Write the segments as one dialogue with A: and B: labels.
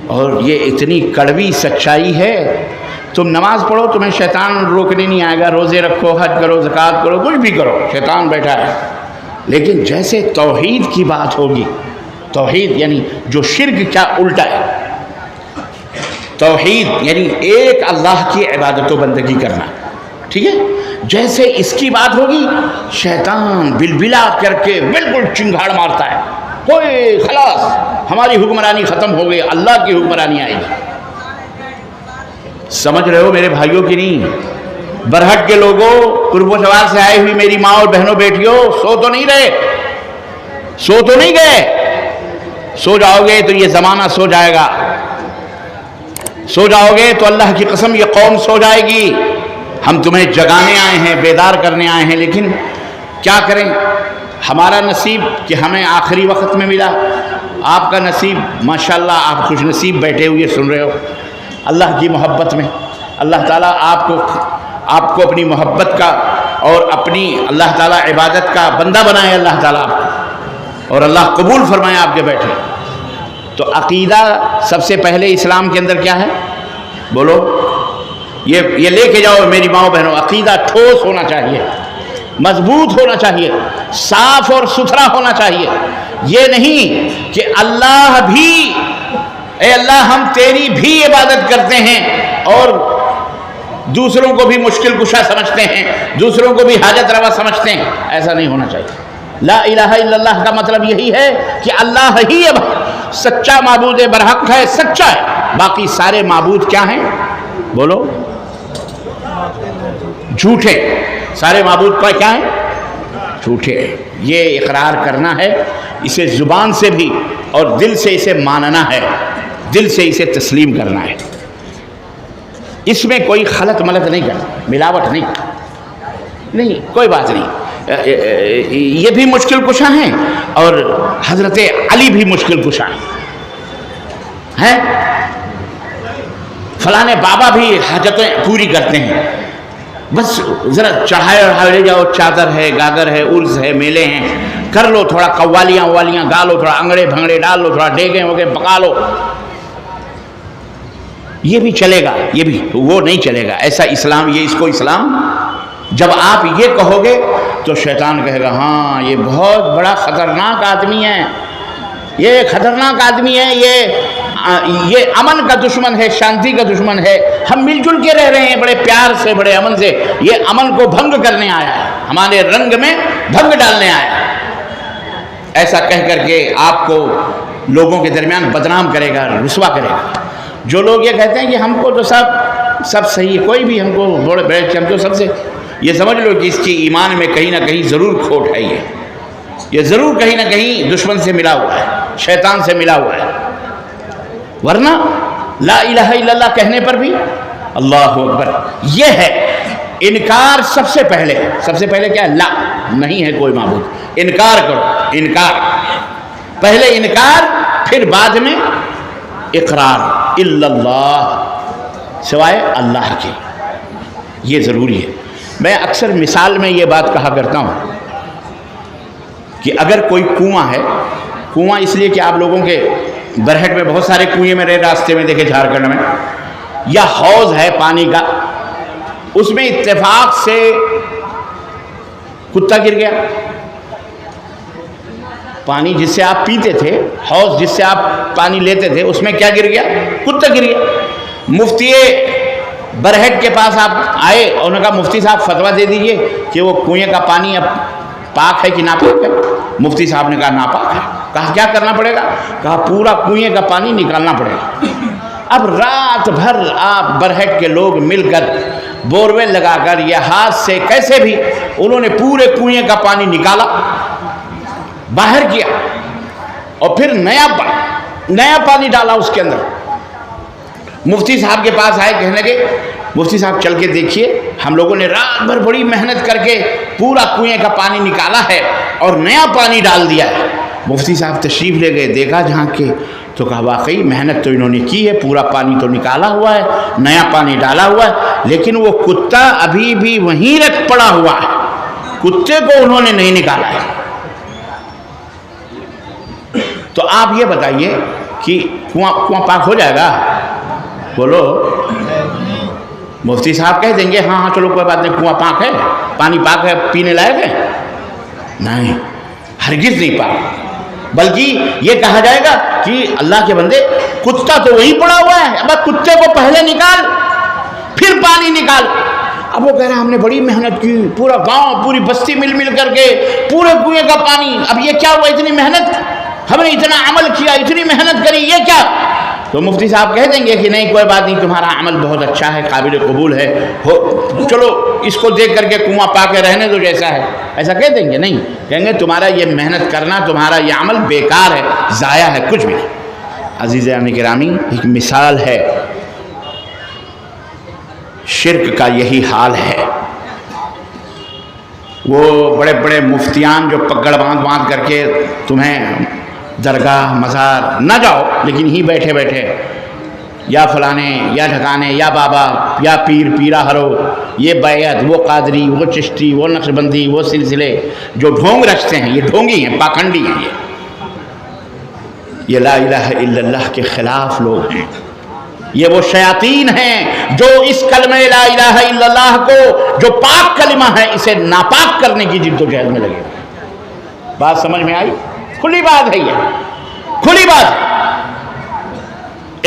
A: اور یہ اتنی کڑوی سچائی ہے. تم نماز پڑھو تمہیں شیطان روکنے نہیں آئے گا، روزے رکھو، حج کرو، زکوٰۃ کرو، کچھ بھی کرو، شیطان بیٹھا ہے. لیکن جیسے توحید کی بات ہوگی، توحید یعنی جو شرک کیا الٹا ہے، توحید یعنی ایک اللہ کی عبادت و بندگی کرنا، ٹھیک ہے. جیسے اس کی بات ہوگی شیطان بلبلا کر کے بالکل چنگھاڑ مارتا ہے، کوئی خلاص ہماری حکمرانی ختم ہو گئی، اللہ کی حکمرانی آئے گی. سمجھ رہے ہو میرے بھائیوں کی نہیں؟ برہٹ کے لوگوں، قرب و جوار سے آئے ہوئی میری ماں اور بہنوں بیٹیوں، سو تو نہیں رہے، سو تو نہیں گئے. سو جاؤ گے تو یہ زمانہ سو جائے گا، سو جاؤ گے تو اللہ کی قسم یہ قوم سو جائے گی. ہم تمہیں جگانے آئے ہیں، بیدار کرنے آئے ہیں، لیکن کیا کریں؟ ہمارا نصیب کہ ہمیں آخری وقت میں ملا، آپ کا نصیب ماشاءاللہ آپ خوش نصیب بیٹھے ہوئے سن رہے ہو اللہ کی محبت میں. اللہ تعالیٰ آپ کو اپنی محبت کا اور اپنی اللہ تعالیٰ عبادت کا بندہ بنائے اللہ تعالیٰ آپ کو، اور اللہ قبول فرمائے آپ کے بیٹھے. تو عقیدہ سب سے پہلے اسلام کے اندر کیا ہے؟ بولو. یہ لے کے جاؤ میری ماؤں بہنوں، عقیدہ ٹھوس ہونا چاہیے، مضبوط ہونا چاہیے، صاف اور ستھرا ہونا چاہیے. یہ نہیں کہ اللہ بھی، اے اللہ ہم تیری بھی عبادت کرتے ہیں اور دوسروں کو بھی مشکل کشا سمجھتے ہیں، دوسروں کو بھی حاجت روا سمجھتے ہیں. ایسا نہیں ہونا چاہیے. لا الہ الا اللہ کا مطلب یہی ہے کہ اللہ ہی سچا معبود برحق ہے، سچا ہے، باقی سارے معبود کیا ہیں؟ بولو. جھوٹے. سارے معبود کا کیا ہے؟ جھوٹے. یہ اقرار کرنا ہے، اسے زبان سے بھی اور دل سے اسے ماننا ہے، دل سے اسے تسلیم کرنا ہے. اس میں کوئی خلط ملط نہیں کرنا، ملاوٹ نہیں، کوئی بات نہیں. یہ بھی مشکل کشا ہیں اور حضرت علی بھی مشکل کشا ہیں. فلانے بابا بھی حاجتیں پوری کرتے ہیں، بس ذرا چڑھائے اور لے جاؤ، چادر ہے، گاگر ہے، عرس ہے، میلے ہیں، کر لو تھوڑا قوالیاں گا لو، تھوڑا انگڑے بھنگڑے ڈال لو، تھوڑا ڈیگے وگے پکا لو. یہ بھی چلے گا، یہ بھی وہ نہیں چلے گا. ایسا اسلام، یہ اس کو اسلام. جب آپ یہ کہو گے تو شیطان کہے گا ہاں یہ بہت بڑا خطرناک آدمی ہے، یہ خطرناک آدمی ہے، یہ امن کا دشمن ہے، شانتی کا دشمن ہے. ہم مل جل کے رہ رہے ہیں بڑے پیار سے، بڑے امن سے، یہ امن کو بھنگ کرنے آیا ہے، ہمارے رنگ میں بھنگ ڈالنے آیا ہے. ایسا کہہ کر کے آپ کو لوگوں کے درمیان بدنام کرے گا، رسوا کرے گا. جو لوگ یہ کہتے ہیں کہ ہم کو تو سب صحیح ہے، کوئی بھی ہم کو بڑے ہم تو سب سے، یہ سمجھ لو کہ اس کی ایمان میں کہیں نہ کہیں ضرور کھوٹ ہے. یہ ضرور کہیں نہ کہیں دشمن سے ملا ہوا ہے، شیطان سے ملا ہوا ہے. ورنہ لا الہ الا اللہ کہنے پر بھی اللہ اکبر، یہ ہے انکار. سب سے پہلے کیا ہے؟ لا، نہیں ہے کوئی معبود. انکار کرو، انکار. پہلے انکار، پھر بعد میں اقرار. الا اللہ، سوائے اللہ کے. یہ ضروری ہے. میں اکثر مثال میں یہ بات کہا کرتا ہوں کہ اگر کوئی کنواں ہے، کنواں اس لیے کہ آپ لوگوں کے برہٹ میں بہت سارے کنویں میرے راستے میں دیکھے جھارکھنڈ میں، یا حوض ہے پانی کا، اس میں اتفاق سے کتا گر گیا. پانی جس سے آپ پیتے تھے، حوض جس سے آپ پانی لیتے تھے، اس میں کیا گر گیا؟ کتا گر گیا. مفتی برہٹ کے پاس آپ آئے اور انہوں نے کہا مفتی صاحب فتویٰ دے دیجئے کہ وہ کنویں کا پانی اب پاک ہے کہ ناپاک ہے. مفتی صاحب نے کہا ناپاک ہے. کہا کیا کرنا پڑے گا؟ کہا پورا کنویں کا پانی نکالنا پڑے گا. اب رات بھر آپ برہٹ کے لوگ مل کر بورویل لگا کر یہ ہاتھ سے کیسے بھی انہوں نے پورے کنویں کا پانی نکالا، باہر کیا، اور پھر نیا پانی ڈالا اس کے اندر. مفتی صاحب کے پاس آئے، کہنے لگے مفتی صاحب چل کے دیکھیے، ہم لوگوں نے رات بھر بڑی محنت کر کے پورا کنویں کا پانی نکالا ہے اور نیا پانی ڈال دیا ہے. مفتی صاحب تشریف لے گئے، دیکھا جہاں کے تو کہا واقعی محنت تو انہوں نے کی ہے، پورا پانی تو نکالا ہوا ہے، نیا پانی ڈالا ہوا ہے، لیکن وہ کتا ابھی بھی وہیں رکھ پڑا ہوا ہے، کتے کو انہوں نے نہیں نکالا ہے. تو آپ یہ بتائیے کہ کہ کنواں پاک ہو جائے گا؟ بولو۔ مفتی صاحب کہہ دیں گے ہاں ہاں چلو کوئی بات نہیں، کنواں پاک ہے، پانی پاک ہے، پینے لائق ہے؟ نہیں، ہرگز نہیں پاک۔ بلکہ یہ کہا جائے گا کہ اللہ کے بندے کتا تو وہیں پڑا ہوا ہے، اب کتے کو پہلے نکال پھر پانی نکال۔ اب وہ کہہ رہے ہیں ہم نے بڑی محنت کی، پورا گاؤں پوری بستی مل مل کر کے پورے کنویں کا پانی، اب یہ کیا ہوا اتنی محنت، ہم نے اتنا عمل کیا، اتنی محنت کری، یہ کیا؟ تو مفتی صاحب کہہ دیں گے کہ نہیں کوئی بات نہیں، تمہارا عمل بہت اچھا ہے، قابل قبول ہے، چلو اس کو دیکھ کر کے کنواں پا کے رہنے دو جیسا ہے، ایسا کہہ دیں گے؟ نہیں، کہیں گے تمہارا یہ محنت کرنا، تمہارا یہ عمل بیکار ہے، ضائع ہے، کچھ بھی نہیں۔ عزیزان گرامی، ایک مثال ہے، شرک کا یہی حال ہے۔ وہ بڑے بڑے مفتیان جو پگڑ باندھ کر کے تمہیں درگاہ مزار نہ جاؤ لیکن ہی بیٹھے بیٹھے یا فلانے یا ڈھکانے یا بابا یا پیر پیرا ہرو، یہ بیعت، وہ قادری، وہ چشتی، وہ نقشبندی، وہ سلسلے جو ڈھونگ رکھتے ہیں، یہ ڈھونگی ہیں، پاکھنڈی ہیں، یہ لا الہ الا اللہ کے خلاف لوگ ہیں، یہ وہ شیاطین ہیں جو اس کلمہ لا الہ الا اللہ کو جو پاک کلمہ ہے اسے ناپاک کرنے کی جد و جہد میں لگے۔ بات سمجھ میں آئی؟ کھلی بات ہے، یہ کھلی بات ہے۔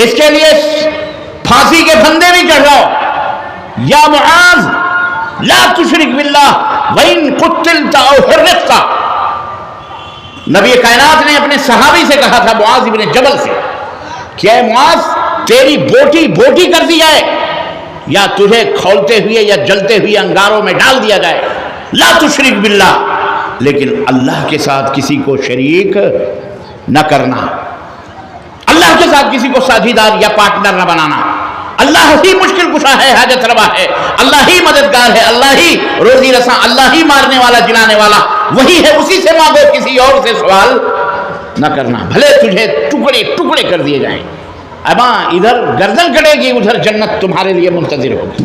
A: اس کے لیے پھانسی کے پھندے بھی چڑھ جاؤ، یا معاذ لا تشرک باللہ وَإِن قُتِّلْتَ أَوْ حُرِّقْتَ۔ نبی کائنات نے اپنے صحابی سے کہا تھا، معاذ ابن جبل سے، کہ اے معاذ تیری بوٹی بوٹی کر دی جائے یا تجھے کھولتے ہوئے یا جلتے ہوئے انگاروں میں ڈال دیا جائے، لا تشرک باللہ، لیکن اللہ کے ساتھ کسی کو شریک نہ کرنا، اللہ کے ساتھ کسی کو ساجھیدار یا پارٹنر نہ بنانا۔ اللہ ہی مشکل کشا ہے، حاجت روا ہے، اللہ ہی مددگار ہے، اللہ ہی روزی رساں، اللہ ہی مارنے والا جلانے والا وہی ہے، اسی سے مانگو، کسی اور سے سوال نہ کرنا، بھلے تجھے ٹکڑے ٹکڑے کر دیے جائیں، اباں ادھر گردن کٹے گی، ادھر جنت تمہارے لیے منتظر ہوگی۔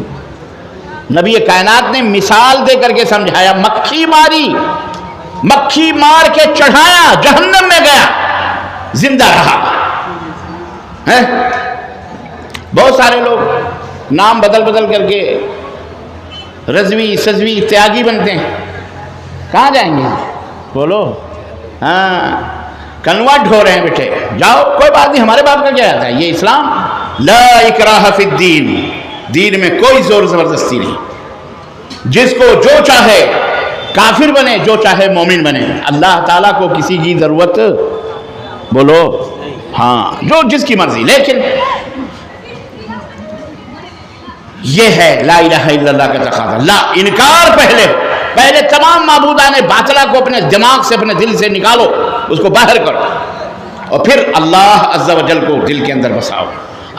A: نبی کائنات نے مثال دے کر کے سمجھایا، مکھی ماری، مکھی مار کے چڑھایا، جہنم میں گیا، زندہ رہا۔ بہت سارے لوگ نام بدل بدل کر کے رضوی سزوی تیاگی بنتے ہیں، کہاں جائیں گے؟ بولو۔ ہاں، کنورٹ ہو رہے ہیں بیٹھے، جاؤ کوئی بات نہیں، ہمارے باپ کا کیا آتا ہے، یہ اسلام، لا اکراہ فی الدین، دین میں کوئی زور زبردستی نہیں، جس کو جو چاہے کافر بنے، جو چاہے مومن بنے، اللہ تعالیٰ کو کسی کی ضرورت، بولو ہاں، جو جس کی مرضی، لیکن یہ ہے لا الہ الا اللہ کا تقاضا، لا انکار پہلے تمام معبودان باطلہ کو اپنے دماغ سے، اپنے دل سے نکالو، اس کو باہر کرو، اور پھر اللہ عز و جل کو دل کے اندر بساؤ۔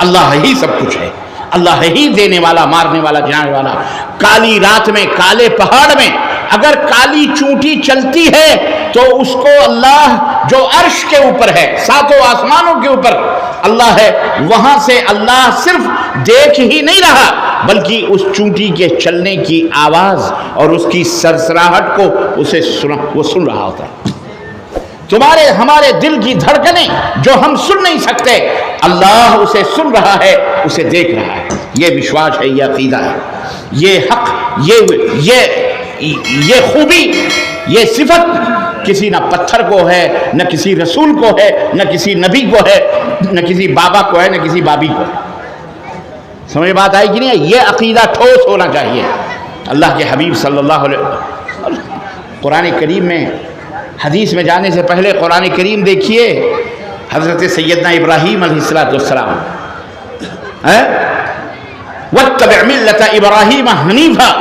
A: اللہ ہی سب کچھ ہے، اللہ ہی دینے والا، مارنے والا، جانے والا۔ کالی رات میں، کالے پہاڑ میں اگر کالی چونٹی چلتی ہے تو اس کو اللہ جو عرش کے اوپر ہے، ساتوں آسمانوں کے اوپر اللہ ہے، وہاں سے اللہ صرف دیکھ ہی نہیں رہا بلکہ اس چونٹی کے چلنے کی آواز اور اس کی سرسراہٹ کو وہ سن رہا ہوتا ہے۔ تمہارے ہمارے دل کی دھڑکنیں جو ہم سن نہیں سکتے، اللہ اسے سن رہا ہے، اسے دیکھ رہا ہے۔ یہ وشواس ہے، یہ عقیدہ ہے، یہ حق، یہ خوبی، یہ صفت کسی نہ پتھر کو ہے، نہ کسی رسول کو ہے، نہ کسی نبی کو ہے، نہ کسی بابا کو ہے، نہ کسی بابی کو ہے۔ سمجھ بات آئی کہ نہیں؟ یہ عقیدہ ٹھوس ہونا چاہیے۔ اللہ کے حبیب صلی اللہ علیہ وسلم، قرآن کریم میں، حدیث میں جانے سے پہلے قرآن کریم دیکھیے، حضرت سیدنا ابراہیم علیہ السلام، وَاتَّبِعْ مِلَّةَ إِبْرَاهِيمَ حَنِيفًا،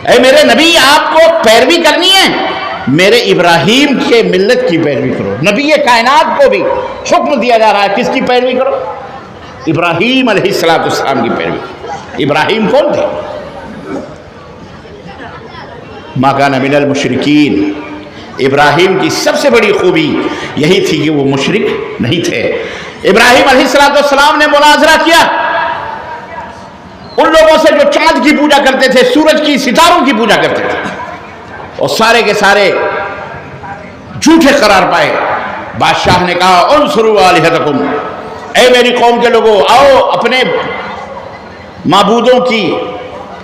A: اے میرے نبی آپ کو پیروی کرنی ہے، میرے ابراہیم کے ملت کی پیروی کرو۔ نبی کائنات کو بھی حکم دیا جا رہا ہے کس کی پیروی کرو؟ ابراہیم علیہ السلام کی پیروی۔ ابراہیم کون تھے؟ ما کان من المشرکین۔ ابراہیم کی سب سے بڑی خوبی یہی تھی کہ وہ مشرک نہیں تھے۔ ابراہیم علیہ السلام نے مناظرہ کیا ان لوگوں سے جو چاند کی پوجا کرتے تھے، سورج کی، ستاروں کی پوجا کرتے تھے، اور سارے کے سارے جھوٹے قرار پائے، بادشاہ نے کہا انصروا آلہتکم، اے میری قوم کے لوگوں آؤ اپنے معبودوں کی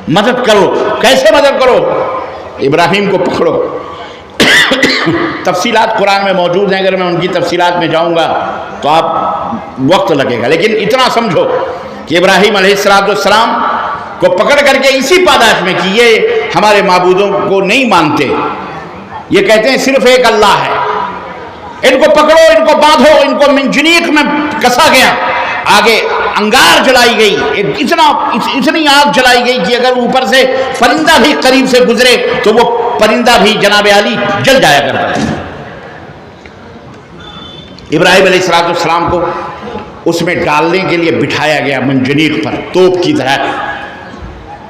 A: مدد کرو۔ کیسے مدد کرو؟ ابراہیم کو پکڑو۔ تفصیلات قرآن میں موجود ہیں، اگر میں ان کی تفصیلات میں جاؤں گا تو آپ وقت لگے گا، لیکن اتنا سمجھو کہ ابراہیم علیہ السلام کو پکڑ کر کے اسی پاداش میں کہ یہ ہمارے معبودوں کو نہیں مانتے، یہ کہتے ہیں صرف ایک اللہ ہے، ان کو پکڑو، ان کو باندھو، ان کو منجنیق میں کسا گیا، آگے انگار جلائی گئی، اتنی آگ جلائی گئی کہ اگر اوپر سے پرندہ بھی قریب سے گزرے تو وہ پرندہ بھی جناب علی جل جایا کرتا ہے۔ ابراہیم علیہ السلام کو اس میں ڈالنے کے لیے بٹھایا گیا منجنیق پر، توپ کی طرح،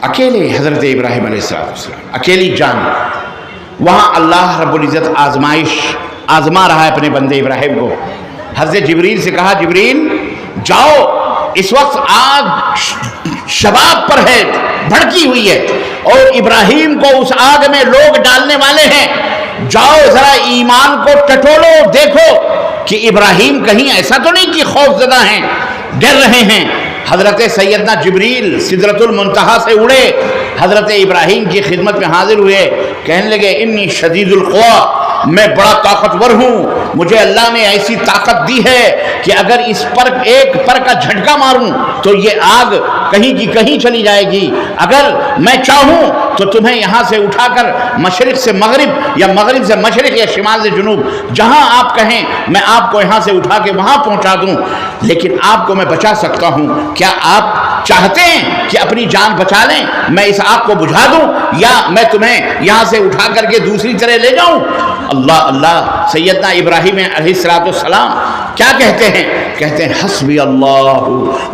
A: اکیلے حضرت ابراہیم علیہ السلام، اکیلی جان۔ وہاں اللہ رب العزت آزما رہا ہے اپنے بندے ابراہیم کو۔ حضرت جبریل سے کہا جبریل جاؤ، اس وقت آگ شباب پر ہے، بھڑکی ہوئی ہے، اور ابراہیم کو اس آگ میں لوگ ڈالنے والے ہیں، جاؤ ذرا ایمان کو ٹٹولو، دیکھو کہ ابراہیم کہیں ایسا تو نہیں کہ خوف زدہ ہیں، ڈر رہے ہیں۔ حضرت سیدنا جبریل سدرۃ المنتہا سے اڑے، حضرت ابراہیم کی خدمت میں حاضر ہوئے، کہنے لگے انی شدید القویٰ، میں بڑا طاقتور ہوں، مجھے اللہ نے ایسی طاقت دی ہے کہ اگر اس پر ایک پر کا جھٹکا ماروں تو یہ آگ کہیں کی کہیں چلی جائے گی، اگر میں چاہوں تو تمہیں یہاں سے اٹھا کر مشرق سے مغرب یا مغرب سے مشرق یا شمال سے جنوب جہاں آپ کہیں میں آپ کو یہاں سے اٹھا کے وہاں پہنچا دوں، لیکن آپ کو میں بچا سکتا ہوں۔ کیا آپ چاہتے ہیں کہ اپنی جان بچا لیں، میں اس آگ کو بجھا دوں، یا میں تمہیں یہاں سے اٹھا کر کے دوسری طرح لے جاؤں؟ اللہ اللہ، سیدنا ابراہیم علیہ السلام کیا کہتے ہیں؟ کہتے ہیں حسبی اللہ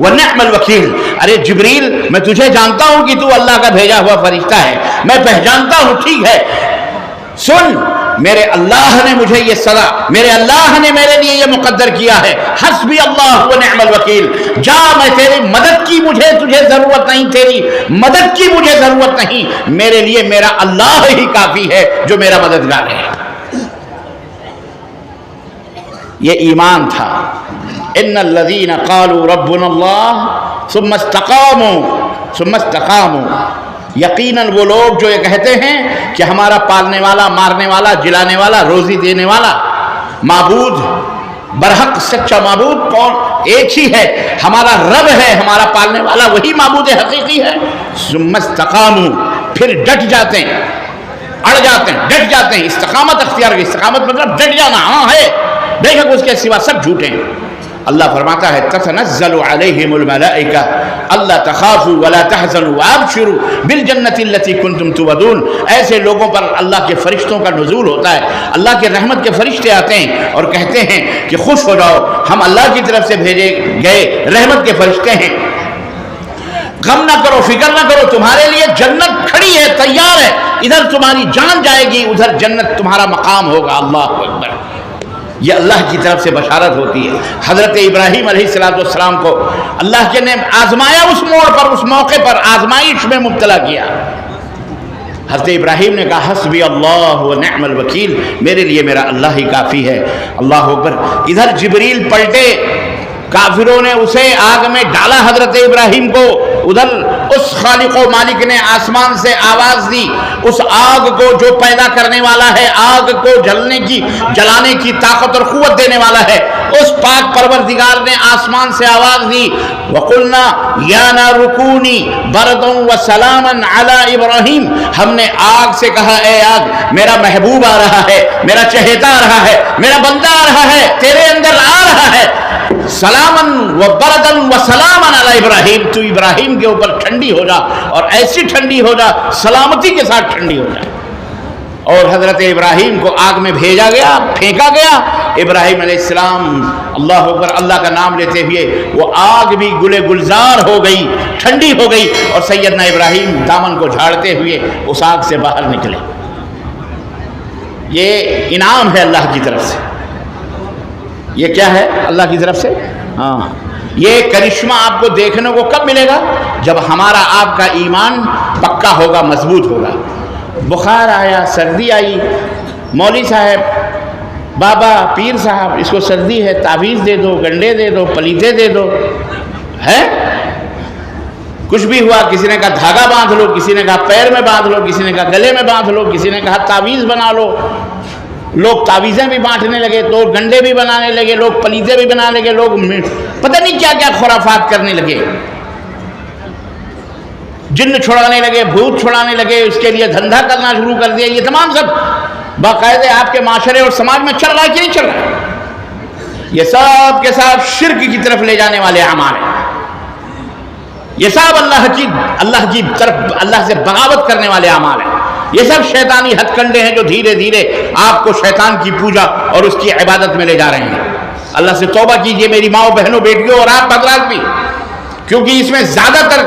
A: ونعم الوکیل۔ ارے جبریل، میں تجھے جانتا ہوں کہ تو اللہ کا بھیجا ہوا فرشتہ ہے، میں پہچانتا ہوں، ٹھیک ہے، سن، میرے اللہ نے مجھے یہ سزا، میرے اللہ نے میرے لیے یہ مقدر کیا ہے، حسبی اللہ ونعم الوکیل، جا، میں تیری مدد کی تجھے ضرورت نہیں، تیری مدد کی مجھے ضرورت نہیں، میرے لیے میرا اللہ ہی کافی ہے جو میرا مددگار ہے۔ یہ ایمان تھا۔ ان الذین قالوا ربنا اللہ ثم استقاموا، یقیناً وہ لوگ جو یہ کہتے ہیں کہ ہمارا پالنے والا، مارنے والا، جلانے والا، روزی دینے والا معبود، برحق سچا معبود کون؟ ایک ہی ہے، ہمارا رب ہے، ہمارا پالنے والا وہی معبود حقیقی ہے۔ ثم استقاموا، پھر ڈٹ جاتے ہیں، اڑ جاتے ہیں، ڈٹ جاتے ہیں، استقامت اختیار کی، استقامت مطلب ڈٹ جانا، ہاں ہے، دیکھیں اس کے سوا سب جھوٹے ہیں۔ اللہ فرماتا ہے تتنزل علیہم الملائکہ اللہ تخافوا ولا تحزنوا وابشروا بالجنۃ التي كنتم توعدون۔ ایسے لوگوں پر اللہ کے فرشتوں کا نزول ہوتا ہے، اللہ کے رحمت کے فرشتے آتے ہیں اور کہتے ہیں کہ خوش ہو جاؤ، ہم اللہ کی طرف سے بھیجے گئے رحمت کے فرشتے ہیں، غم نہ کرو، فکر نہ کرو، تمہارے لیے جنت کھڑی ہے، تیار ہے، ادھر تمہاری جان جائے گی، ادھر جنت تمہارا مقام ہوگا۔ اللہ اکبر، یہ اللہ کی طرف سے بشارت ہوتی ہے۔ حضرت ابراہیم علیہ السلام کو اللہ کے نے آزمایا، اس موڑ پر، اس موقع پر آزمائش میں مبتلا کیا۔ حضرت ابراہیم نے کہا حسبی اللہ ونعم الوکیل، میرے لیے میرا اللہ ہی کافی ہے۔ اللہ اکبر، ادھر جبریل پلٹے، کافروں نے اسے آگ میں ڈالا حضرت ابراہیم کو، ادھر اس خالق و مالک نے آسمان سے آواز دی، اس آگ کو جو پیدا کرنے والا ہے، آگ کو جلانے کی طاقت اور قوت دینے والا ہے، اس پاک پروردگار نے آسمان سے آواز دی، وَقُلْنَا يَا نَارُ كُونِي بَرْدًا وَسَلَامًا عَلَىٰ إِبْرَاهِيمَ، ہم نے آگ سے کہا اے آگ، میرا محبوب آ رہا ہے، میرا چہیتا آ رہا ہے، میرا بندہ آ رہا ہے، تیرے اندر آ رہا ہے، سلامن و بردن و سلامن علی ابراہیم، تو ابراہیم کے اوپر ٹھنڈی ہو جا، اور ایسی ٹھنڈی ہو جا، سلامتی کے ساتھ ٹھنڈی ہو جا۔ اور حضرت ابراہیم کو آگ میں بھیجا گیا، پھینکا گیا۔ ابراہیم علیہ السلام اللہ اکبر، اللہ کا نام لیتے ہوئے وہ آگ بھی گلے گلزار ہو گئی، ٹھنڈی ہو گئی، اور سیدنا ابراہیم دامن کو جھاڑتے ہوئے اس آگ سے باہر نکلے۔ یہ انعام ہے اللہ کی طرف سے، یہ کیا ہے اللہ کی طرف سے؟ ہاں، یہ کرشمہ آپ کو دیکھنے کو کب ملے گا؟ جب ہمارا آپ کا ایمان پکا ہوگا، مضبوط ہوگا۔ بخار آیا، سردی آئی، مولوی صاحب بابا پیر صاحب اس کو سردی ہے، تعویذ دے دو، گنڈے دے دو، پلیتے دے دو، ہے کچھ بھی ہوا، کسی نے کہا دھاگا باندھ لو، کسی نے کہا پیر میں باندھ لو، کسی نے کہا گلے میں باندھ لو، کسی نے کہا تعویذ بنا لو. لوگ تعویذیں بھی بانٹنے لگے، تو گنڈے بھی بنانے لگے، لوگ پلیتے بھی بنانے لگے، لوگ پتہ نہیں کیا کیا خرافات کرنے لگے، جن چھڑانے لگے، بھوت چھڑانے لگے، اس کے لیے دھندا کرنا شروع کر دیا. یہ تمام سب باقاعدہ آپ کے معاشرے اور سماج میں چل رہا ہے کہ نہیں چل رہا ہے؟ یہ سب کے ساتھ شرک کی طرف لے جانے والے اعمال ہیں. یہ سب اللہ کی طرف، اللہ سے بغاوت کرنے والے اعمال ہیں. یہ سب شیطانی ہتھ کنڈے ہیں جو دھیرے دھیرے آپ کو شیطان کی پوجا اور اس کی عبادت میں لے جا رہے ہیں. اللہ سے توبہ کیجئے میری ماؤں بہنوں بیٹیوں اور آپ حضرات بھی، کیونکہ اس میں زیادہ تر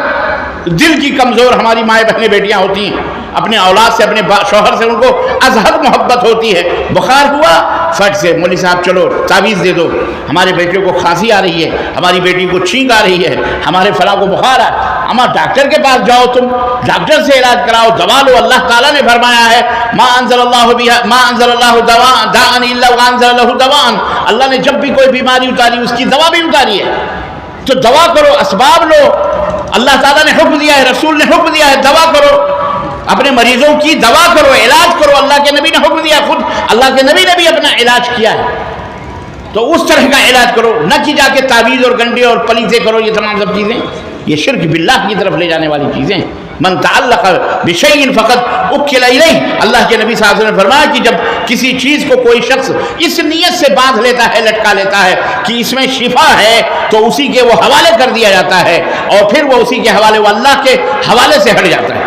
A: دل کی کمزور ہماری مائیں بہنیں بیٹیاں ہوتی ہیں. اپنے اولاد سے، اپنے شوہر سے ان کو از حد محبت ہوتی ہے. بخار ہوا فٹ سے مولوی صاحب چلو تعویذ دے دو، ہمارے بیٹیوں کو کھانسی آ رہی ہے، ہماری بیٹی کو چھینک آ رہی ہے، ہمارے فلاں کو بخار ہے، اما ڈاکٹر کے پاس جاؤ، تم ڈاکٹر سے علاج کراؤ، دوا لو. اللہ تعالیٰ نے فرمایا ہے ما انزل اللہ داء الا وانزل له دواء. اللہ نے جب بھی کوئی بیماری اتاری اس کی دوا بھی اتاری ہے. تو دوا کرو، اسباب لو. اللہ تعالیٰ نے حکم دیا ہے، رسول نے حکم دیا ہے، دوا کرو، اپنے مریضوں کی دوا کرو، علاج کرو. اللہ کے نبی نے حکم دیا، خود اللہ کے نبی نے بھی اپنا علاج کیا ہے. تو اس طرح کا علاج کرو، نہ کہ جا کے تعویذ اور گنڈے اور پلیتے کرو. یہ تمام سب چیزیں یہ شرک باللہ کی طرف لے جانے والی چیزیں. من تعلق بشیء فقد وکل الیہ. اللہ کے نبی صلی اللہ علیہ وسلم نے فرمایا کہ جب کسی چیز کو کوئی شخص اس نیت سے باندھ لیتا ہے، لٹکا لیتا ہے کہ اس میں شفا ہے، تو اسی کے وہ حوالے کر دیا جاتا ہے، اور پھر وہ اسی کے حوالے، وہ اللہ کے حوالے سے ہٹ جاتا ہے.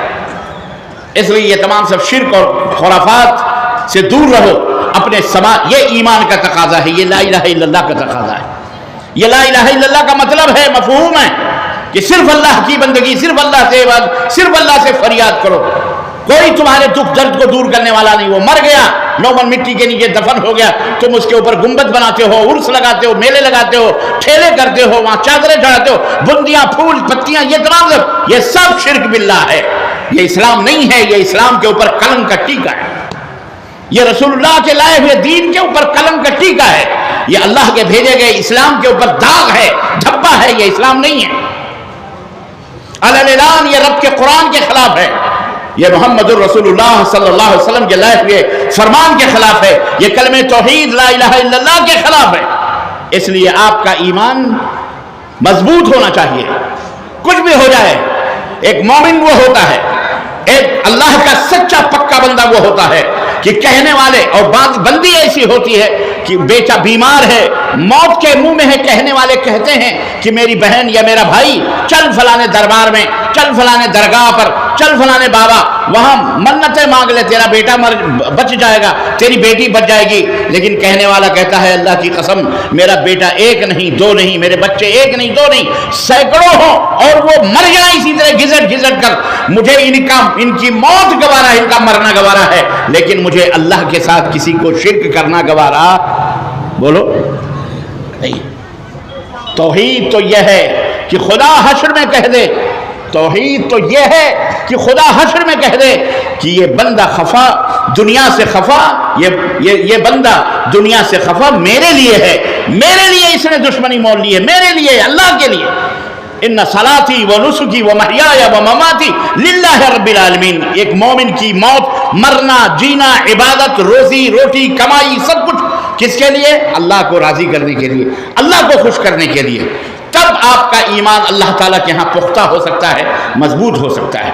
A: اس لیے یہ تمام سب شرک اور خرافات سے دور رہو. اپنے سماج، یہ ایمان کا تقاضا ہے، یہ لا الہ الا اللہ کا تقاضا ہے. یہ لا الہ الا اللہ کا مطلب ہے، مفہوم ہے کہ صرف اللہ کی بندگی، صرف اللہ سے عبادت، صرف اللہ سے فریاد کرو. کوئی تمہارے دکھ درد کو دور کرنے والا نہیں. وہ مر گیا، نومن مٹی کے نیچے دفن ہو گیا، تم اس کے اوپر گنبد بناتے ہو، عرس لگاتے ہو، میلے لگاتے ہو، ٹھیلے کرتے ہو، وہاں چادریں چڑھاتے ہو، بندیاں، پھول، پتیاں، یہ تمام سب، یہ سب شرک باللہ ہے. یہ اسلام نہیں ہے. یہ اسلام کے اوپر قلم کا ٹیکا ہے. یہ رسول اللہ کے لائے ہوئے دین کے اوپر قلم کا ٹیکا ہے. یہ اللہ کے بھیجے گئے اسلام کے اوپر داغ ہے، دھبا ہے. یہ اسلام نہیں ہے. الاعلان، یہ رب کے قرآن کے خلاف ہے. یہ محمد الرسول اللہ صلی اللہ علیہ وسلم کے لائے ہوئے فرمان کے خلاف ہے. یہ کلمہ توحید لا الہ الا اللہ کے خلاف ہے. اس لیے آپ کا ایمان مضبوط ہونا چاہیے. کچھ بھی ہو جائے، ایک مومن وہ ہوتا ہے، ایک اللہ کا سچا پکا بندہ وہ ہوتا ہے کہ کہنے والے، اور بعض بندی ایسی ہوتی ہے کہ بیٹا بیمار ہے، موت کے منہ میں ہے، کہنے والے کہتے ہیں کہ میری بہن یا میرا بھائی چل فلانے دربار میں، چل فلانے درگاہ پر، چل فلانے بابا، وہاں منتیں مانگ لے، تیرا بیٹا بچ جائے گا، تیری بیٹی بچ جائے گی. لیکن کہنے والا کہتا ہے اللہ کی قسم میرا بیٹا ایک نہیں، دو نہیں، میرے بچے ایک نہیں، دو نہیں، سینکڑوں ہوں، اور وہ مر جائیں اسی طرح گھسٹ گھسٹ کر. مجھے ان کی موت گوارا ہے، ان کا مرنا گوارا ہے، لیکن مجھے اللہ کے ساتھ کسی کو شرک کرنا گوارا بولو نہیں. توحید تو یہ ہے کہ خدا حشر میں کہہ دے، توحید تو یہ ہے کہ خدا حشر میں کہہ دے کہ یہ بندہ خفا، دنیا سے خفا، یہ بندہ دنیا سے خفا میرے لیے ہے، میرے لیے اس نے دشمنی مول لی ہے، میرے لیے، اللہ کے لیے. ان صلاتی و نسکی و محیای و مماتی للہ رب العالمین. ایک مومن کی موت، مرنا، جینا، عبادت، روزی روٹی، کمائی، سب کچھ کس کے لیے؟ اللہ کو راضی کرنے کے لیے، اللہ کو خوش کرنے کے لیے. تب آپ کا ایمان اللہ تعالیٰ کے ہاں پختہ ہو سکتا ہے، مضبوط ہو سکتا ہے.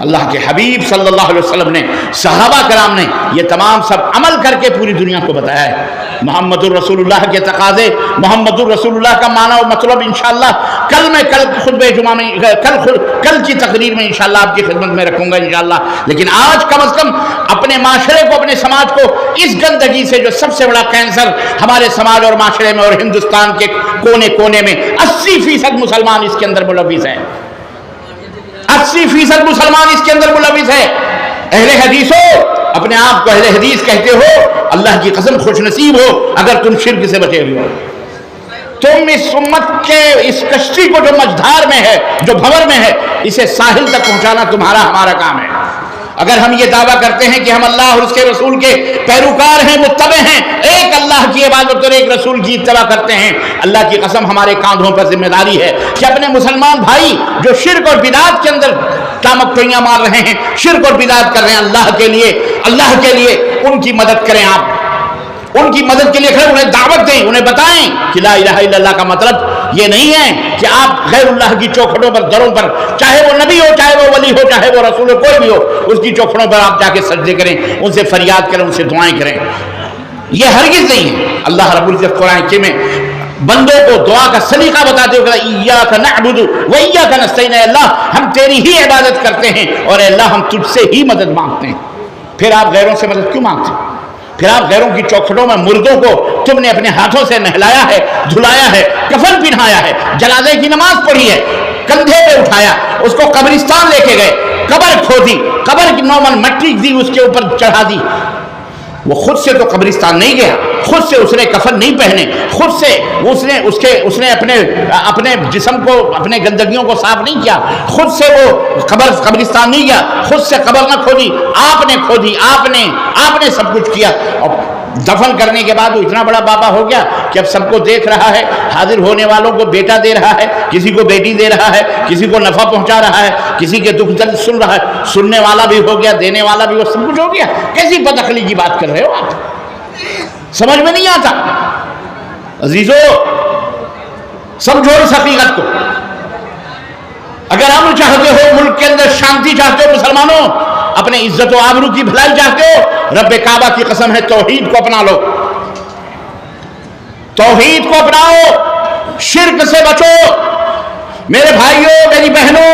A: اللہ کے حبیب صلی اللہ علیہ وسلم نے، صحابہ کرام نے یہ تمام سب عمل کر کے پوری دنیا کو بتایا ہے. محمد الرسول اللہ کے تقاضے، محمد الرسول اللہ کا معنی و مطلب انشاءاللہ کل خطبہ جمعہ میں، کل کی تقریر میں انشاءاللہ آپ کی خدمت میں رکھوں گا انشاءاللہ. لیکن آج کم از کم اپنے معاشرے کو، اپنے سماج کو اس گندگی سے، جو سب سے بڑا کینسر ہمارے سماج اور معاشرے میں اور ہندوستان کے کونے کونے میں 80% مسلمان اس کے اندر ملوث ہیں، 80% مسلمان اس کے اندر ملوث ہے. اہل حدیثو، اپنے آپ کو اہل حدیث کہتے ہو، اللہ کی قسم خوش نصیب ہو اگر تم شرک سے بچے ہوئے ہو. تم اس امت کے اس کشتی کو جو مجدھار میں ہے، جو بھور میں ہے، اسے ساحل تک پہنچانا تمہارا ہمارا کام ہے. اگر ہم یہ دعویٰ کرتے ہیں کہ ہم اللہ اور اس کے رسول کے پیروکار ہیں، متبع ہیں، ایک اللہ کی عبادت اور ایک رسول کی اتباع کرتے ہیں، اللہ کی قسم ہمارے کاندھوں پر ذمہ داری ہے کہ اپنے مسلمان بھائی جو شرک اور بدعت کے اندر ٹامکٹوئیاں مار رہے ہیں، شرک اور بدعت کر رہے ہیں، اللہ کے لیے ان کی مدد کریں، آپ ان کی مدد کے لیے کھڑے، انہیں دعوت دیں، انہیں بتائیں کہ لا الہ الا اللہ کا مطلب یہ نہیں ہے کہ آپ غیر اللہ کی چوکھٹوں پر، دروں پر، چاہے وہ نبی ہو، چاہے وہ ولی ہو، چاہے وہ رسول ہو، کوئی بھی ہو، اس کی چوکھٹوں پر آپ جا کے سجدے کریں، ان سے فریاد کریں، ان سے دعائیں کریں، یہ ہرگز نہیں ہے۔ اللہ رب العزت قرآن میں بندوں کو دعا کا سلیقہ بتاتے ہوئے کہا ایاک نعبد و ایاک نستعین، اے اللہ ہم تیری ہی عبادت کرتے ہیں اور اے اللہ ہم تجھ سے ہی مدد مانگتے ہیں۔ پھر آپ غیروں سے مدد کیوں مانگتے ہیں؟ پھر آپ غیروں کی چوکھٹوں میں مردوں کو تم نے اپنے ہاتھوں سے نہلایا ہے، دھلایا ہے، کفن پہنایا ہے، جنازے کی نماز پڑھی ہے، کندھے پہ اٹھایا، اس کو قبرستان لے کے گئے، قبر کھودی، قبر کی نارمل مٹی دی، اس کے اوپر چڑھا دی۔ وہ خود سے تو قبرستان نہیں گیا، خود سے اس نے کفن نہیں پہنے، خود سے اس نے اپنے جسم کو، اپنے گندگیوں کو صاف نہیں کیا، خود سے وہ قبرستان نہیں گیا، خود سے قبر نہ کھودی، آپ نے کھودی، آپ نے سب کچھ کیا، اور دفن کرنے کے بعد وہ اتنا بڑا بابا ہو گیا کہ اب سب کو دیکھ رہا ہے، حاضر ہونے والوں کو بیٹا دے رہا ہے، کسی کو بیٹی دے رہا ہے، کسی کو نفع پہنچا رہا ہے، کسی کے دکھ درد سن رہا ہے، سننے والا بھی ہو گیا، دینے والا بھی، وہ سب کچھ ہو گیا۔ کیسی بد عقلی کی بات کر رہے ہو آپ؟ سمجھ میں نہیں آتا۔ عزیزو سمجھو اس حقیقت کو، اگر امن چاہتے ہو، ملک کے اندر شانتی چاہتے ہو، مسلمانوں اپنے عزت و آبرو کی بھلائی چاہتے ہو، رب کعبہ کی قسم ہے توحید کو اپنا لو، توحید کو اپناؤ، شرک سے بچو۔ میرے بھائیوں، میری بہنوں،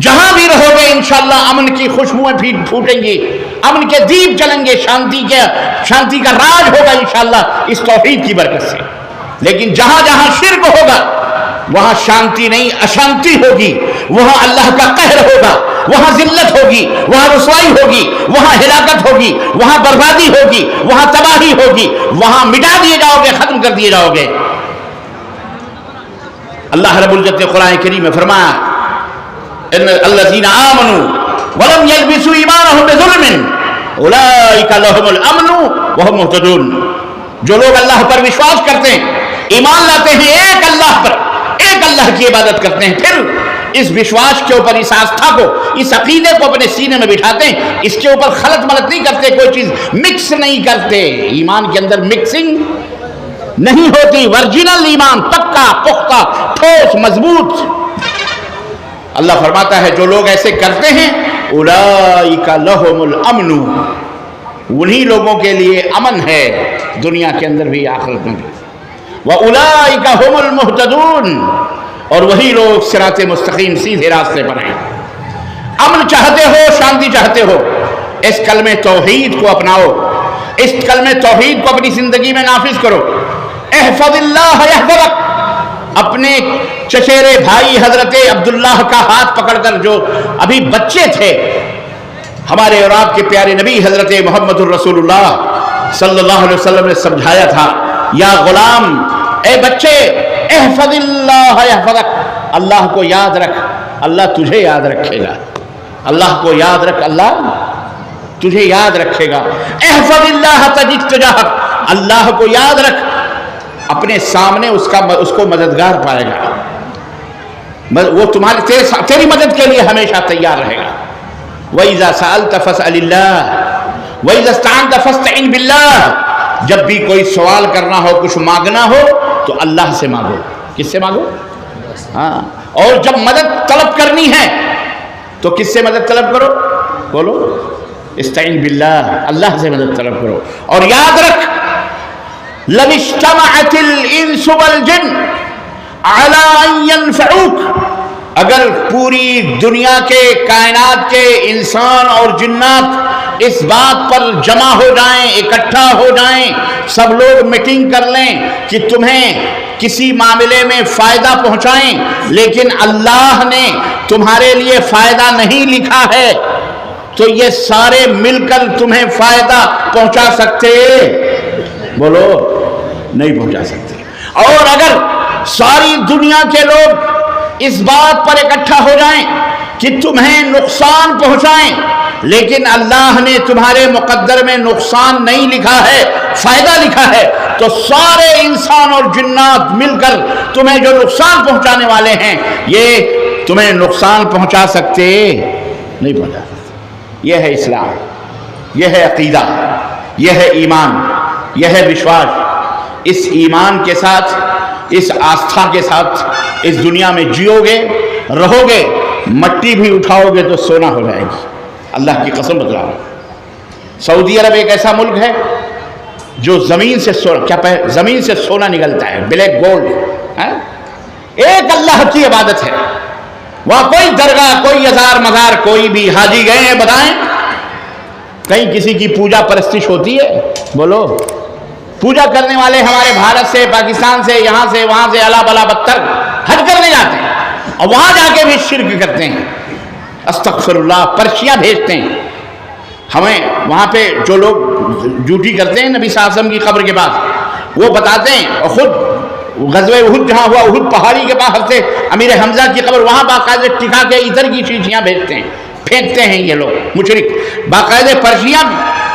A: جہاں بھی رہو گے انشاءاللہ امن کی خوشبوئیں پھوٹیں گی، امن کے دیپ جلیں گے، شانتی کا راج ہوگا انشاءاللہ اس توحید کی برکت سے۔ لیکن جہاں جہاں شرک ہوگا وہاں شانتی نہیں، اشانتی ہوگی، وہاں اللہ کا قہر ہوگا، وہاں ذلت ہوگی، وہاں رسوائی ہوگی، وہاں ہلاکت ہوگی، وہاں بربادی ہوگی، وہاں تباہی ہوگی، وہاں مٹا دیے جاؤ گے، ختم کر دیے جاؤ گے۔ اللہ رب العزت نے قرآن کریم میں فرمایا ان الذین آمنوا ولم یلبسوا ایمانہم بظلم اولئک لہم الامن وہم مہتدون۔ جو لوگ اللہ پر وشواس کرتے ہیں، ایمان لاتے ہیں ایک اللہ پر، ایک اللہ کی عبادت کرتے ہیں، پھر اس وشواس کے اوپر، اس آستھا کو، اس عقیدے کو اپنے سینے میں بٹھاتے ہیں، اس کے اوپر خلط ملط نہیں کرتے، کوئی چیز مکس نہیں کرتے۔ ایمان کے اندر مکسنگ نہیں ہوتی، ورجنل ایمان، پکا پختہ ٹھوس مضبوط۔ اللہ فرماتا ہے جو لوگ ایسے کرتے ہیں اولئک لہم الامن، انہی لوگوں کے لیے امن ہے، دنیا کے اندر بھی آخرت میں بھی۔ وَأُولَئِكَ هُمُ الْمُهْتَدُونَ، اور وہی لوگ صراط مستقیم سیدھے راستے پر ہیں۔ امن چاہتے ہو، شانتی چاہتے ہو، اس کلمہ توحید کو اپناؤ، اس کلمہ توحید کو اپنی زندگی میں نافذ کرو۔ احفظ اللہ یحفظک، اپنے چچیرے بھائی حضرت عبداللہ کا ہاتھ پکڑ کر، جو ابھی بچے تھے، ہمارے اور آپ کے پیارے نبی حضرت محمد الرسول اللہ صلی اللہ علیہ وسلم نے سمجھایا تھا، یا غلام، اے بچے، احفظ اللہ یحفظک، اللہ کو یاد رکھ، اللہ تجھے یاد رکھے گا، اللہ کو یاد رکھ، اللہ تجھے یاد رکھے گا۔ احفظ اللہ تجد تجاہک، اللہ کو یاد رکھ، اپنے سامنے اس کو مددگار پائے گا، وہ تیری مدد کے لیے ہمیشہ تیار رہے گا۔ وَإِذَا سَأَلْتَ فَاسْأَلِ اللَّهِ وَإِذَا اسْتَعَنْتَ فَاسْتَعِنْ بِاللَّهِ، جب بھی کوئی سوال کرنا ہو، کچھ مانگنا ہو تو اللہ سے مانگو۔ کس سے مانگو؟ ہاں، اور جب مدد طلب کرنی ہے تو کس سے مدد طلب کرو؟ بولو، استعین باللہ، اللہ سے مدد طلب کرو۔ اور یاد رکھ، لَوِ اجْتَمَعَتِ الْإِنسُ وَالْجِنُّ عَلَىٰ أَن يَنفَعُوكَ، اگر پوری دنیا کے، کائنات کے انسان اور جنات اس بات پر جمع ہو جائیں، اکٹھا ہو جائیں، سب لوگ میٹنگ کر لیں کہ تمہیں کسی معاملے میں فائدہ پہنچائیں، لیکن اللہ نے تمہارے لیے فائدہ نہیں لکھا ہے، تو یہ سارے مل کر تمہیں فائدہ پہنچا سکتے؟ بولو، نہیں پہنچا سکتے۔ اور اگر ساری دنیا کے لوگ اس بات پر اکٹھا ہو جائیں کہ تمہیں نقصان پہنچائیں، لیکن اللہ نے تمہارے مقدر میں نقصان نہیں لکھا ہے، فائدہ لکھا ہے، تو سارے انسان اور جنات مل کر تمہیں جو نقصان پہنچانے والے ہیں، یہ تمہیں نقصان پہنچا سکتے نہیں پہنچا سکتے۔ یہ ہے اسلام، یہ ہے عقیدہ، یہ ہے ایمان، یہ ہے وشواس۔ اس ایمان کے ساتھ، اس آستھا کے ساتھ اس دنیا میں جیو گے، رہو گے، مٹی بھی اٹھاؤ گے تو سونا ہو جائے گی۔ اللہ کی قسم بتا رہا ہوں، سعودی عرب ایک ایسا ملک ہے جو زمین سے زمین سے سونا نکلتا ہے، بلیک گولڈ، ایک اللہ کی عبادت ہے وہاں۔ کوئی درگاہ، کوئی ازار مزار، کوئی بھی حاجی گئے ہیں بتائیں کہیں کسی کی پوجا پرستش ہوتی ہے؟ بولو۔ پوجا کرنے والے ہمارے بھارت سے، پاکستان سے، یہاں سے وہاں سے، الا بلا بدتر حج کرنے جاتے ہیں اور وہاں جا کے بھی شرک کرتے ہیں، استغفر اللہ، پرچیاں بھیجتے ہیں۔ ہمیں وہاں پہ جو لوگ ڈیوٹی کرتے ہیں نبی صلی اللہ علیہ وسلم کی قبر کے پاس، وہ بتاتے ہیں، اور خود غزوہ احد جہاں ہوا، احد پہاڑی کے باہر سے امیر حمزہ کی قبر، وہاں باقاعدہ ٹکا کے ادھر کی شیشیاں بھیجتے ہیں، پھینکتے ہیں یہ لوگ مشرک، باقاعدہ پرچیاں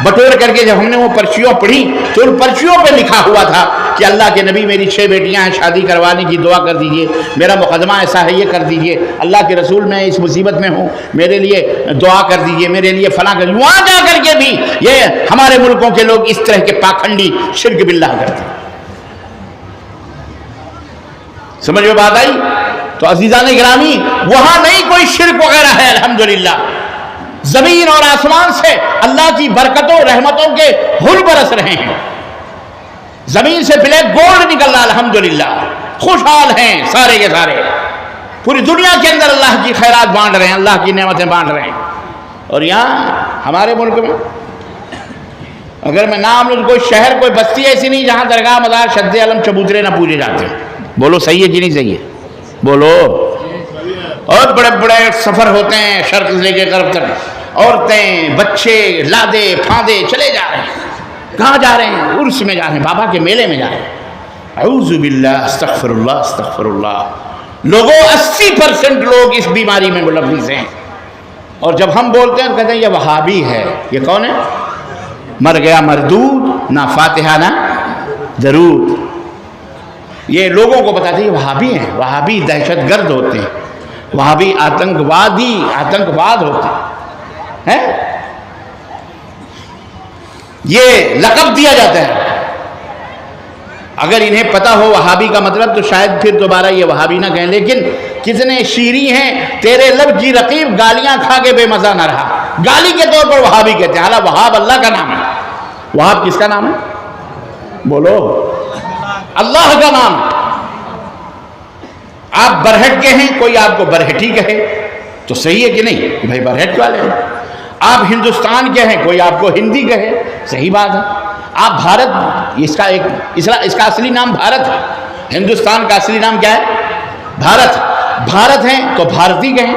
A: بٹور کر کے۔ جب ہم نے وہ پرچیوں پڑھی تو ان پرچیوں پہ لکھا ہوا تھا کہ اللہ کے نبی میری 6 بیٹیاں ہیں، شادی کروانے کی دعا کر دیجئے، میرا مقدمہ ایسا ہے یہ کر دیجئے، اللہ کے رسول میں اس مصیبت میں ہوں، میرے لیے دعا کر دیجئے، میرے لیے فلاں کر دیجئے۔ وہاں جا کر کے بھی یہ ہمارے ملکوں کے لوگ اس طرح کے پاکھنڈی شرک باللہ کرتے ہیں۔ سمجھ میں بات آئی؟ تو عزیزان گرامی، وہاں نہیں کوئی شرک وغیرہ ہے، الحمدللہ۔ زمین اور آسمان سے اللہ کی برکتوں رحمتوں کے ہل برس رہے ہیں، زمین سے بلیک گولڈ نکل رہا، الحمدللہ، خوشحال ہیں سارے کے سارے، پوری دنیا کے اندر اللہ کی خیرات بانٹ رہے ہیں، اللہ کی نعمتیں بانٹ رہے ہیں۔ اور یہاں ہمارے ملک میں اگر میں نام لوں، کوئی شہر، کوئی بستی ایسی نہیں جہاں درگاہ مزار شد علم چبوترے نہ پوجے جاتے ہیں۔ بولو صحیح ہے کہ نہیں صحیح ہے؟ بولو۔ اور بڑے بڑے سفر ہوتے ہیں شرق سے لے کے غرب تک، عورتیں، بچے، لادے پھاندے چلے جا رہے ہیں۔ کہاں جا رہے ہیں؟ عرس میں جا رہے ہیں، بابا کے میلے میں جا رہے ہیں۔ اعوذ باللہ، استغفر اللہ، استغفر اللہ۔ لوگوں 80% لوگ اس بیماری میں ملوث ہیں، اور جب ہم بولتے ہیں کہتے ہیں یہ وہابی ہے۔ یہ کون ہے؟ مر گیا مردود، نہ فاتحہ نہ درود۔ یہ لوگوں کو بتاتے ہیں یہ وہابی ہیں، وہابی دہشت گرد ہوتے ہیں، وہابی آتنکواد ہوتے ہیں، یہ لقب دیا جاتا ہے۔ اگر انہیں پتا ہو وہابی کا مطلب تو شاید پھر دوبارہ یہ وہابی نہ کہیں، لیکن کتنے شیریں ہیں، تیرے لب کی رقیب گالیاں کھا کے بے مزہ نہ رہا، گالی کے طور پر وہابی کہتے ہیں، حالانکہ وہاب اللہ کا نام ہے۔ وہاب کس کا نام ہے؟ بولو، اللہ کا نام۔ آپ برہٹ کے ہیں، کوئی آپ کو برہٹی کہے تو صحیح ہے کہ نہیں؟ بھائی برہٹ والے ہیں۔ آپ ہندوستان کے ہیں، کوئی آپ کو ہندی کہے، صحیح بات ہے۔ آپ بھارت، اس کا اصلی نام بھارت ہے، ہندوستان کا اصلی نام کیا ہے؟ بھارت۔ بھارت ہیں تو بھارتی کہیں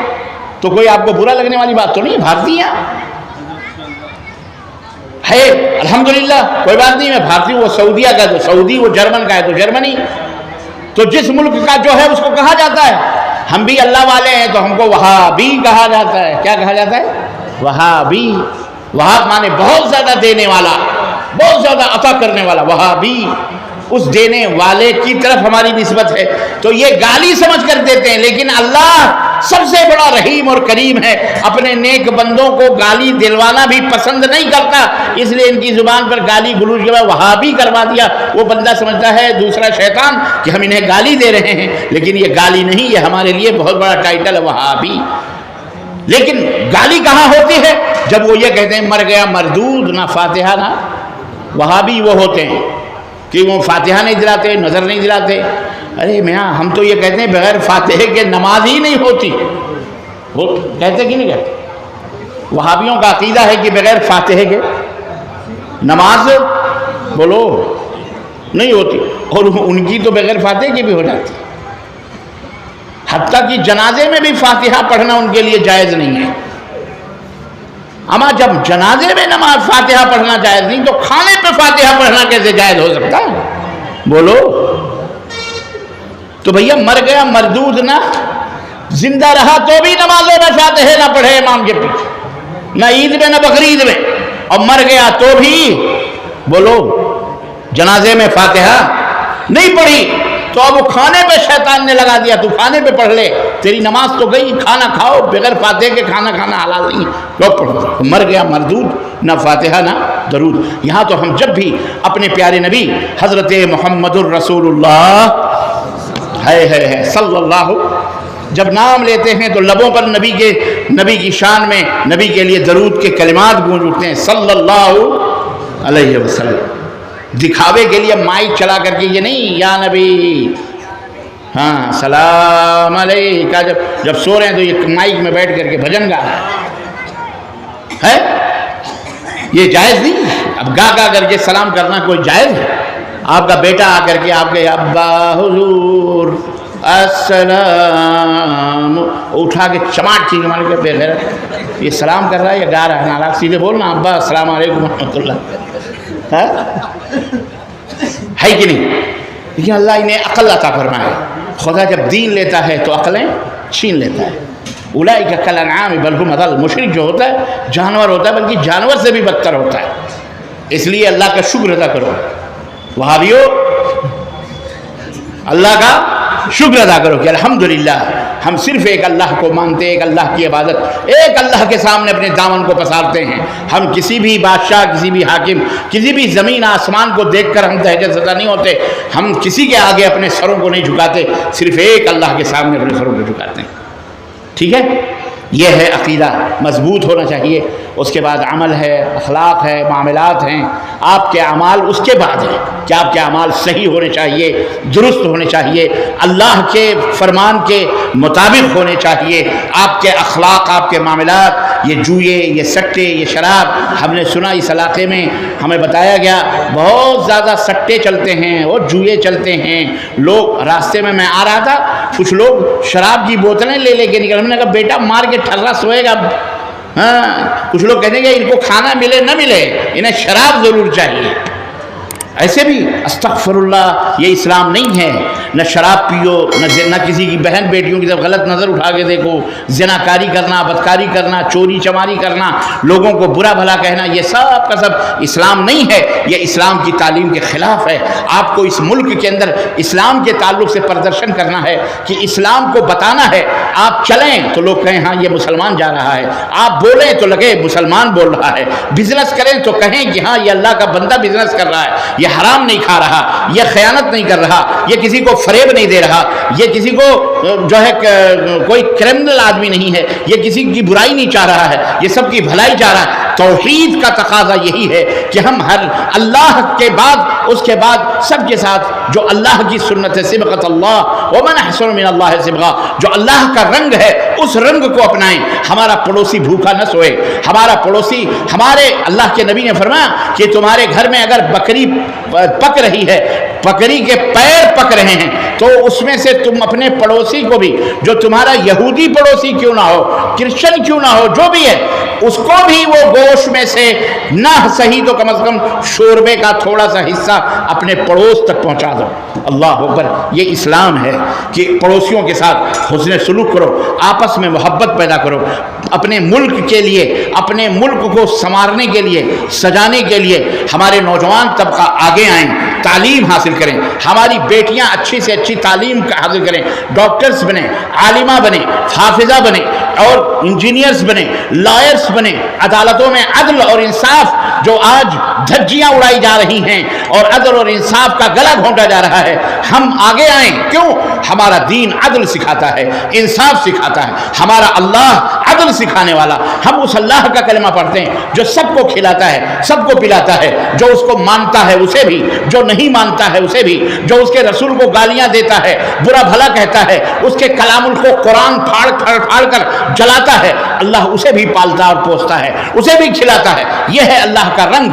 A: تو کوئی آپ کو برا لگنے والی بات تو نہیں ہے، بھارتی ہیں ہے، الحمدللہ، کوئی بات نہیں۔ میں بھارتی ہوں، وہ سعودیہ کا تو سعودی، وہ جرمن کا ہے تو جرمنی۔ تو جس ملک کا جو ہے اس کو کہا جاتا ہے۔ ہم بھی اللہ والے ہیں تو ہم کو وہابی کہا جاتا ہے۔ کیا کہا جاتا ہے؟ وہابی۔ وہاب مانے بہت زیادہ دینے والا، بہت زیادہ عطا کرنے والا، وہابی۔ اس دینے والے کی طرف ہماری نسبت ہے، تو یہ گالی سمجھ کر دیتے ہیں، لیکن اللہ سب سے بڑا رحیم اور کریم ہے، اپنے نیک بندوں کو گالی دلوانا بھی پسند نہیں کرتا، اس لیے ان کی زبان پر گالی گلوچ کے بعد وہابی کروا دیا۔ وہ بندہ سمجھتا ہے، دوسرا شیطان، کہ ہم انہیں گالی دے رہے ہیں، لیکن یہ گالی نہیں، یہ ہمارے لیے بہت بڑا ٹائٹل ہے، وہابی۔ لیکن گالی کہاں ہوتی ہے؟ جب وہ یہ کہتے ہیں مر گیا مردود، نہ فاتحہ نہ۔ وہابی وہ ہوتے ہیں کہ وہ فاتحہ نہیں دلاتے، نظر نہیں دلاتے۔ ارے میاں، ہم تو یہ کہتے ہیں بغیر فاتحے کے نماز ہی نہیں ہوتی، وہ کہتے کہ نہیں کہتے؟ وہابیوں کا عقیدہ ہے کہ بغیر فاتحے کے نماز، بولو، نہیں ہوتی، اور ان کی تو بغیر فاتحے کی بھی ہو جاتی، حتیٰ کہ جنازے میں بھی فاتحہ پڑھنا ان کے لیے جائز نہیں ہے۔ اما جب جنازے میں نماز فاتحہ پڑھنا جائز نہیں، تو کھانے پہ فاتحہ پڑھنا کیسے جائز ہو سکتا ہے؟ بولو۔ تو بھیا مر گیا مردود نہ، زندہ رہا تو بھی نمازوں میں فاتحہ نہ پڑھے امام کے پیچھے، نہ عید میں نہ بقرعید میں، اور مر گیا تو بھی بولو جنازے میں فاتحہ نہیں پڑھی تو اب وہ کھانے پہ شیطان نے لگا دیا، تو کھانے پہ پڑھ لے، تیری نماز تو گئی، کھانا کھاؤ، بغیر فاتحہ کے کھانا کھانا حلال نہیں، کیوں پڑھو؟ مر گیا مردود، نہ فاتحہ نہ درود۔ یہاں تو ہم جب بھی اپنے پیارے نبی حضرت محمد الرسول اللہ ہے صلی اللہ، جب نام لیتے ہیں تو لبوں پر نبی کی شان میں نبی کے لیے درود کے کلمات گونج اٹھتے ہیں، صلی اللہ علیہ وسلم۔ دکھاوے کے لیے مائک چلا کر کے یہ نہیں یا نبی، ہاں سلام علیکہ، جب سو رہے ہیں تو یہ مائک میں بیٹھ کر کے بھجن گا ہے، یہ جائز نہیں۔ اب گا کر کے سلام کرنا کوئی جائز ہے؟ آپ کا بیٹا آ کر کے آپ کے ابا حضور السلام اٹھا کے چماٹ چیز مار کے بے غیرت، یہ سلام کر رہا ہے یا گا رہا ہے؟ نالاک سیدھے بولنا ابا السلام علیکم ورحمۃ اللہ، ہے کہ نہیں؟ لیکن اللہ انہیں عقل عطا فرمائے۔ خدا جب دین لیتا ہے تو عقلیں چھین لیتا ہے۔ اولئک کالانعام بل هم اضل، مشرک جو ہوتا ہے جانور ہوتا ہے، بلکہ جانور سے بھی بدتر ہوتا ہے۔ اس لیے اللہ کا شکر ادا کرو وہابیو، اللہ کا شکر ادا کرو کہ الحمدللہ ہم صرف ایک اللہ کو مانتے، ایک اللہ کی عبادت، ایک اللہ کے سامنے اپنے دامن کو پسارتے ہیں۔ ہم کسی بھی بادشاہ، کسی بھی حاکم، کسی بھی زمین آسمان کو دیکھ کر ہم دہشت زدہ نہیں ہوتے، ہم کسی کے آگے اپنے سروں کو نہیں جھکاتے، صرف ایک اللہ کے سامنے اپنے سروں کو جھکاتے ہیں۔ ٹھیک ہے، یہ ہے عقیدہ، مضبوط ہونا چاہیے۔ اس کے بعد عمل ہے، اخلاق ہے، معاملات ہیں۔ آپ کے اعمال اس کے بعد ہیں کہ آپ کے اعمال صحیح ہونے چاہیے، درست ہونے چاہیے، اللہ کے فرمان کے مطابق ہونے چاہیے۔ آپ کے اخلاق، آپ کے معاملات، یہ جوئے، یہ سٹے، یہ شراب، ہم نے سنا اس علاقے میں ہمیں بتایا گیا بہت زیادہ سٹے چلتے ہیں اور جوئے چلتے ہیں۔ لوگ راستے میں آ رہا تھا، کچھ لوگ شراب کی بوتلیں لے کے نکل، ہم نے کہا بیٹا مار کے ٹھرا سوئے گا۔ ہاں، کچھ لوگ کہتے ہیں کہ ان کو کھانا ملے نہ ملے، انہیں شراب ضرور چاہیے۔ ایسے بھی استغفر اللہ، یہ اسلام نہیں ہے۔ نہ شراب پیو، نہ کسی کی بہن بیٹیوں کی طرف غلط نظر اٹھا کے دیکھو، زناکاری کرنا، بدکاری کرنا، چوری چماری کرنا، لوگوں کو برا بھلا کہنا، یہ سب کا سب اسلام نہیں ہے، یہ اسلام کی تعلیم کے خلاف ہے۔ آپ کو اس ملک کے اندر اسلام کے تعلق سے پردرشن کرنا ہے کہ اسلام کو بتانا ہے۔ آپ چلیں تو لوگ کہیں ہاں یہ مسلمان جا رہا ہے، آپ بولیں تو لگے مسلمان بول رہا ہے، بزنس کریں تو کہیں کہ ہاں یہ اللہ کا بندہ بزنس کر رہا ہے، یہ حرام نہیں کھا رہا، یہ خیانت نہیں کر رہا، یہ کسی کو فریب نہیں دے رہا، یہ کسی کو جو ہے کوئی کرمنل آدمی نہیں ہے، یہ کسی کی برائی نہیں چاہ رہا ہے، یہ سب کی بھلائی چاہ رہا ہے۔ توحید کا تقاضا یہی ہے کہ ہم ہر اللہ کے بعد، اس کے بعد سب کے ساتھ جو اللہ کی سنت ہے، صبغۃ اللہ ومن احسن من اللہ صبغہ، جو اللہ کا رنگ ہے اس رنگ کو اپنائیں۔ ہمارا پڑوسی بھوکا نہ سوئے، ہمارا پڑوسی، ہمارے اللہ کے نبی نے فرمایا کہ تمہارے گھر میں اگر بکری پک رہی ہے، بکری کے پیر پک رہے ہیں، تو اس میں سے تم اپنے پڑوسی کو بھی، جو تمہارا یہودی پڑوسی کیوں نہ ہو، کرسچن کیوں نہ ہو، جو بھی ہے، اس کو بھی وہ گوشت میں سے نہ صحیح تو کم از کم شوربے کا تھوڑا سا حصہ اپنے پڑوس تک پہنچا دو۔ اللہ اکبر، یہ اسلام ہے کہ پڑوسیوں کے ساتھ حسن سلوک کرو، آپس میں محبت پیدا کرو، اپنے ملک کے لیے، اپنے ملک کو سنوارنے کے لیے، سجانے کے لیے ہمارے نوجوان طبقہ آگے آئیں، تعلیم حاصل کریں، ہماری بیٹیاں اچھی سے اچھی تعلیم حاصل کریں، ڈاکٹرز بنیں، عالمہ بنیں، حافظہ بنیں اور انجینئرز بنیں، لائرز بنیں، عدالتوں میں عدل اور انصاف، جو آج دھجیاں اڑائی جا رہی ہیں اور عدل اور انصاف کا گلا گھونٹا جا رہا ہے، ہم آگے آئیں۔ کیوں؟ ہمارا دین عدل سکھاتا ہے، انصاف سکھاتا ہے، ہمارا اللہ عدل سکھانے والا۔ ہم اس اللہ کا کلمہ پڑھتے ہیں جو سب کو کھلاتا ہے، سب کو پلاتا ہے، جو اس کو مانتا ہے اسے بھی، جو نہیں مانتا ہے اسے بھی، جو اس کے رسول کو گالیاں دیتا ہے، برا بھلا کہتا ہے، اس کے کلام کو قرآن پھاڑ کر جلاتا ہے، اللہ اسے بھی پالتا اور پوستا ہے، اسے بھی کھلاتا ہے۔ یہ ہے اللہ کا رنگ،